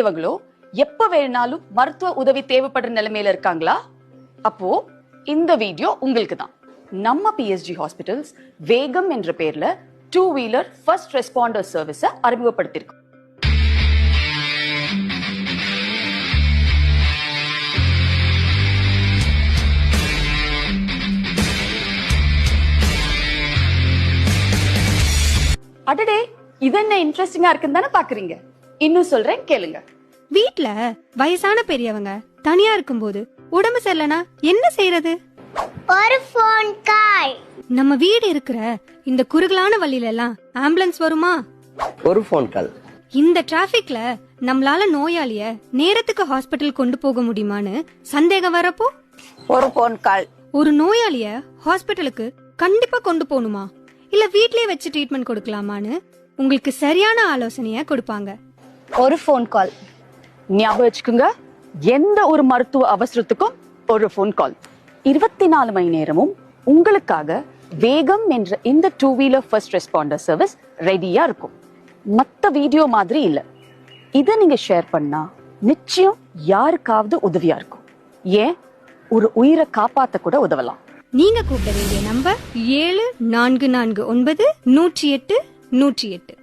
இவங்களோ எப்ப வேணாலும் மருத்துவ உதவி தேவைப்படுற நிலைமையில இருக்காங்களா? அப்போ இந்த வீடியோ உங்களுக்கு தான். நம்ம பிஎஸ்ஜி ஹாஸ்பிட்டல்ஸ் வேகம் என்ற பேர்ல 2-வீலர் ஃபர்ஸ்ட் ரெஸ்பாண்டர் சர்வீஸை அறிமுகப்படுத்தியிருக்கோம். அடடே, இது என்ன இன்ட்ரெஸ்டிங்கா இருக்குன்னு தானே பாக்குறீங்க? இன்னும் சொல்றேன் கேளுங்க. வீட்ல வயசான பெரியவங்க தனியா இருக்கும்போது உடம்பு சரியில்லைனா என்ன செய்யறது? ஒரு ஃபோன் கால். நம்ம வீடு இருக்கிற இந்த குறுகலான வழியில எல்லாம் ஆம்புலன்ஸ் வருமா? ஒரு ஃபோன் கால். இந்த டிராபிக்ல நம்மளால நோயாளிய நேரத்துக்கு ஹாஸ்பிட்டல் கொண்டு போக முடியுமான்னு சந்தேகம் வரப்போ ஒரு ஃபோன் கால். ஒரு நோயாளிய ஹாஸ்பிட்டலுக்கு கண்டிப்பா கொண்டு போகணுமா இல்ல வீட்லயே வச்சு ட்ரீட்மெண்ட் கொடுக்கலாமான்னு உங்களுக்கு சரியான ஆலோசனைய கொடுப்பாங்க. ஒரு ஃபோன் கால். ஞாபகம் வச்சுக்கோங்க, எந்த ஒரு மருத்துவ அவசரத்துக்கும் ஒரு ஃபோன் கால். 24 மணி நேரமும் உங்களுக்காக வேகம் என்ற இந்த 2-வீலர் ஃபர்ஸ்ட் ரெஸ்பாண்டர் சர்வீஸ் ரெடியா இருக்கும். மத்த வீடியோ மாதிரி இல்ல. இதை நீங்க ஷேர் பண்ணா நிச்சயம் யாருக்காவது உதவியா இருக்கும். ஏன், ஒரு உயிரை காப்பாத்த கூட உதவலாம். நீங்க கூப்பிட வேண்டிய நம்பர் 7449 108 108.